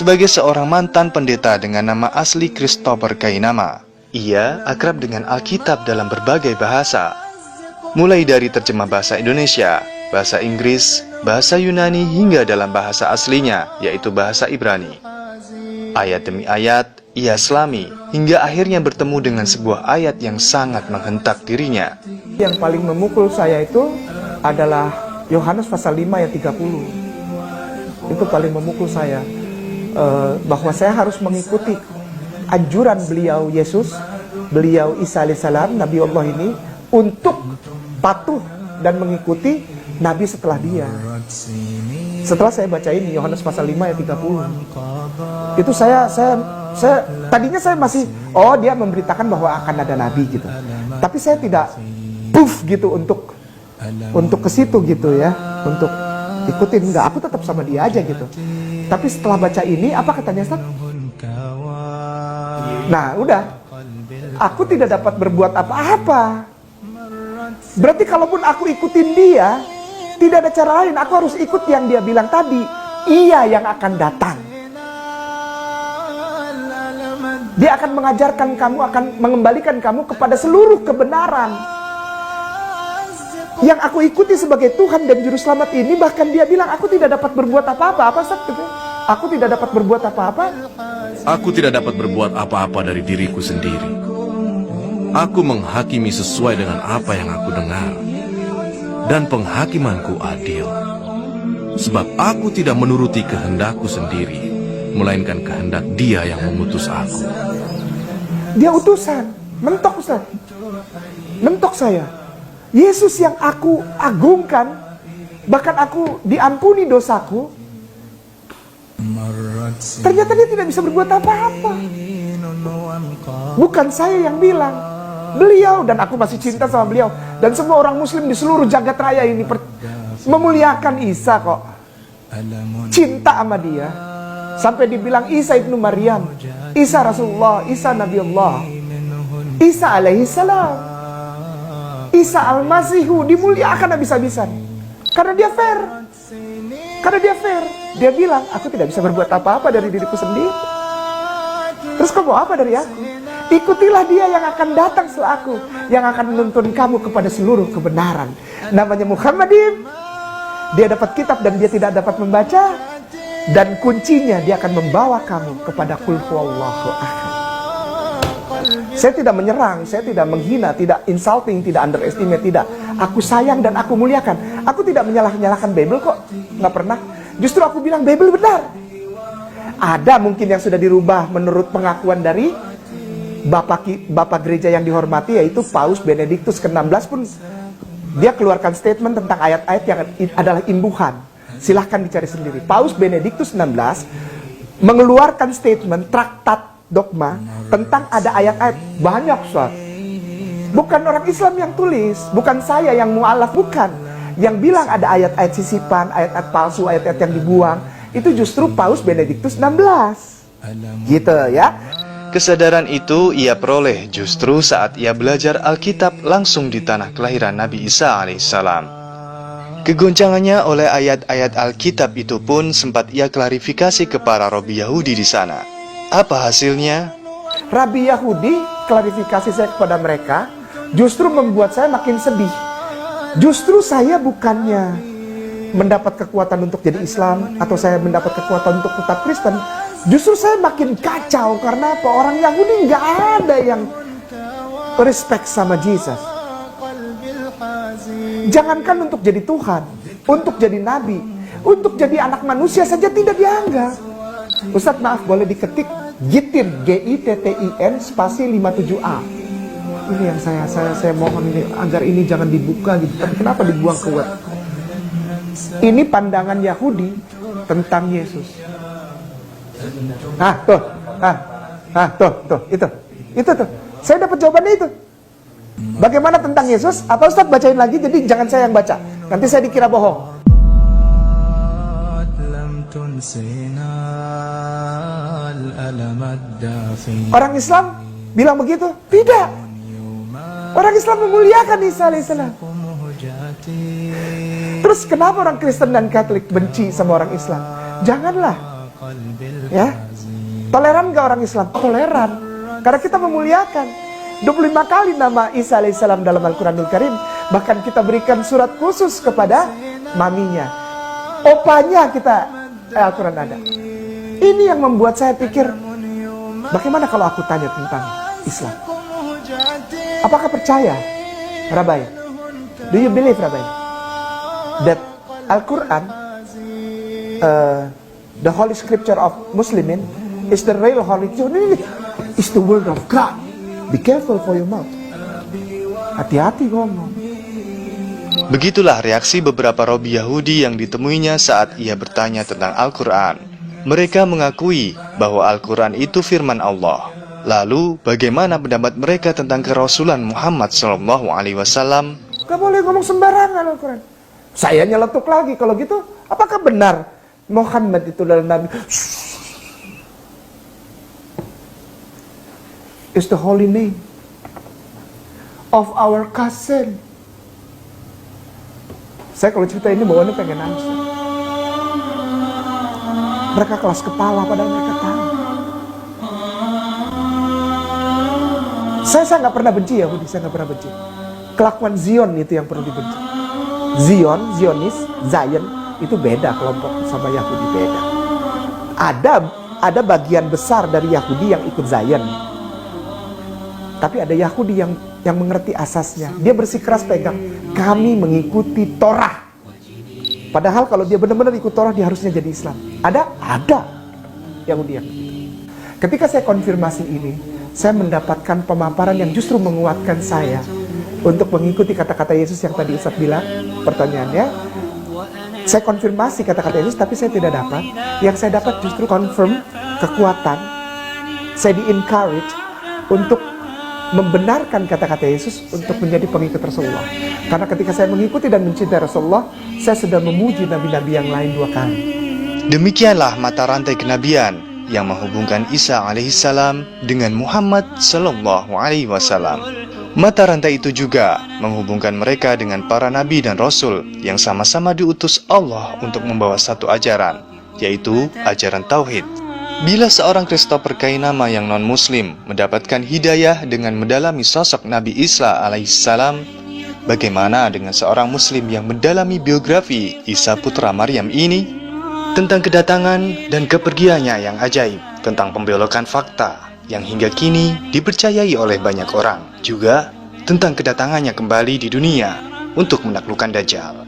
sebagai seorang mantan pendeta dengan nama asli Christopher Kainama. Ia akrab dengan Alkitab dalam berbagai bahasa, mulai dari terjemah bahasa Indonesia, bahasa Inggris, bahasa Yunani, hingga dalam bahasa aslinya, yaitu bahasa Ibrani. Ayat demi ayat, ia selami, hingga akhirnya bertemu dengan sebuah ayat yang sangat menghentak dirinya. Yang paling memukul saya itu adalah Yohanes pasal 5 ayat 30. Itu paling memukul saya, bahwa saya harus mengikuti anjuran beliau Yesus, beliau Isa alaihissalam, Nabi Allah ini, untuk patuh dan mengikuti Nabi setelah dia. Setelah saya baca ini Yohanes pasal 5 ayat 30, itu saya tadinya saya masih, oh dia memberitakan bahwa akan ada Nabi gitu, tapi saya tidak puff gitu untuk ke situ gitu ya, untuk ikutin, enggak, aku tetap sama dia aja gitu. Tapi setelah baca ini, apa katanya Ustaz? Nah udah, aku tidak dapat berbuat apa-apa. Berarti kalaupun aku ikutin dia, tidak ada cara lain, aku harus ikut yang dia bilang tadi. Ia yang akan datang, dia akan mengajarkan kamu, akan mengembalikan kamu kepada seluruh kebenaran. Yang aku ikuti sebagai Tuhan dan Juru Selamat ini, bahkan dia bilang aku tidak dapat berbuat apa-apa. Apa Ustaz? Aku tidak dapat berbuat apa-apa. Aku tidak dapat berbuat apa-apa dari diriku sendiri. Aku menghakimi sesuai dengan apa yang aku dengar, dan penghakimanku adil. Sebab aku tidak menuruti kehendakku sendiri, melainkan kehendak Dia yang mengutus aku. Dia utusan, mentok Ustaz, mentok saya. Yesus yang aku agungkan, bahkan aku diampuni dosaku, ternyata dia tidak bisa berbuat apa-apa. Bukan saya yang bilang, beliau, dan aku masih cinta sama beliau. Dan semua orang muslim di seluruh jagat raya ini memuliakan Isa kok, cinta sama dia. Sampai dibilang Isa ibnu Maryam, Isa Rasulullah, Isa Nabi Allah, Isa alaihissalam, Isa al-Masihu, dimuliakan habis-habisan. Karena dia fair. Karena dia fair. Dia bilang, aku tidak bisa berbuat apa-apa dari diriku sendiri. Terus kamu apa dari aku? Ikutilah dia yang akan datang setelah aku, yang akan menuntun kamu kepada seluruh kebenaran. Namanya Muhammadin. Dia dapat kitab dan dia tidak dapat membaca. Dan kuncinya, dia akan membawa kamu kepada Qul huwallahu ahad. Saya tidak menyerang, saya tidak menghina, tidak insulting, tidak underestimate, tidak. Aku sayang dan aku muliakan. Aku tidak menyalah-nyalahkan Bible kok, nggak pernah. Justru aku bilang Bible benar. Ada mungkin yang sudah dirubah menurut pengakuan dari Bapak gereja yang dihormati, yaitu Paus Benediktus ke-16 pun dia keluarkan statement tentang ayat-ayat yang adalah imbuhan. Silahkan dicari sendiri. Paus Benediktus 16 mengeluarkan statement traktat dogma tentang ada ayat-ayat banyak, Ustaz. Bukan orang Islam yang tulis, bukan saya yang mu'alaf, bukan. Yang bilang ada ayat-ayat sisipan, ayat-ayat palsu, ayat-ayat yang dibuang, itu justru Paus Benediktus 16. Gitu ya. Kesadaran itu ia peroleh justru saat ia belajar Alkitab langsung di tanah kelahiran Nabi Isa alaihissalam. Kegoncangannya oleh ayat-ayat Alkitab itu pun sempat ia klarifikasi ke para rabi Yahudi di sana. Apa hasilnya? Rabi Yahudi, klarifikasi saya kepada mereka justru membuat saya makin sedih. Justru saya bukannya mendapat kekuatan untuk jadi Islam, atau saya mendapat kekuatan untuk tetap Kristen. Justru saya makin kacau. Karena apa? Orang Yahudi nggak ada yang respect sama Jesus. Jangankan untuk jadi Tuhan, untuk jadi Nabi, untuk jadi anak manusia saja tidak dianggap. Ustadz maaf, boleh diketik Gittin, Gittin spasi 57A. Ini yang saya mohon ini, agar ini jangan dibuka gitu. Tapi kenapa dibuang ke web? Ini pandangan Yahudi tentang Yesus. Tuh, itu tuh. Saya dapat jawabannya itu. Bagaimana tentang Yesus? Apa Ustadz bacain lagi? Jadi jangan saya yang baca. Nanti saya dikira bohong. Orang Islam bilang begitu? Tidak. Orang Islam memuliakan Isa alaihissalam. Terus kenapa orang Kristen dan Katolik benci sama orang Islam? Janganlah. Ya, toleran gak orang Islam? Toleran, karena kita memuliakan. 25 kali nama Isa alaihissalam dalam Al-Quranul Karim. Bahkan kita berikan surat khusus kepada maminya, opanya kita, Al-Quran ada. Ini yang membuat saya pikir, bagaimana kalau aku tanya tentang Islam? Apakah percaya, Rabai? Do you believe, Rabai, that Al-Quran, the holy scripture of Muslimin, is the real holy scripture, is the word of God? Be careful for your mouth. Hati-hati ngomong. Begitulah reaksi beberapa Robi Yahudi yang ditemuinya saat ia bertanya tentang Al-Quran. Mereka mengakui bahwa Al-Quran itu firman Allah. Lalu, bagaimana pendapat mereka tentang kerasulan Muhammad SAW? Gak boleh ngomong sembarangan Al-Quran. Saya nyeletuk lagi, kalau gitu, apakah benar Muhammad itu adalah Nabi? Is the holy name of our cousin. Saya kalau cerita ini bawaannya pengen nangis. Mereka kelas kepala padahal mereka tahu. Saya nggak pernah benci Yahudi, saya nggak pernah benci. Kelakuan Zion itu yang perlu dibenci. Zionis, Zion itu beda kelompok sama Yahudi, beda. Ada bagian besar dari Yahudi yang ikut Zion. Tapi ada Yahudi yang mengerti asasnya. Dia bersikeras pegang, kami mengikuti Torah. Padahal kalau dia benar-benar ikut Torah, dia harusnya jadi Islam. Ada Yahudi yang begitu. Ketika saya konfirmasi ini, saya mendapatkan pemaparan yang justru menguatkan saya untuk mengikuti kata-kata Yesus yang tadi Ustaz bilang. Pertanyaannya, saya konfirmasi kata-kata Yesus, tapi saya tidak dapat. Yang saya dapat justru confirm kekuatan. Saya di-encourage untuk membenarkan kata-kata Yesus untuk menjadi pengikut Rasulullah. Karena ketika saya mengikuti dan mencintai Rasulullah, saya sudah memuji nabi-nabi yang lain 2 kali. Demikianlah mata rantai kenabian yang menghubungkan Isa alaihissalam dengan Muhammad sallallahu alaihi wasallam. Mata rantai itu juga menghubungkan mereka dengan para nabi dan rasul yang sama-sama diutus Allah untuk membawa satu ajaran, yaitu ajaran tauhid. Bila seorang Christopher Kainama yang non-muslim mendapatkan hidayah dengan mendalami sosok Nabi Isa alaihissalam, bagaimana dengan seorang muslim yang mendalami biografi Isa putra Maryam ini? Tentang kedatangan dan kepergiannya yang ajaib, tentang pembelokan fakta yang hingga kini dipercayai oleh banyak orang, juga tentang kedatangannya kembali di dunia untuk menaklukkan Dajjal.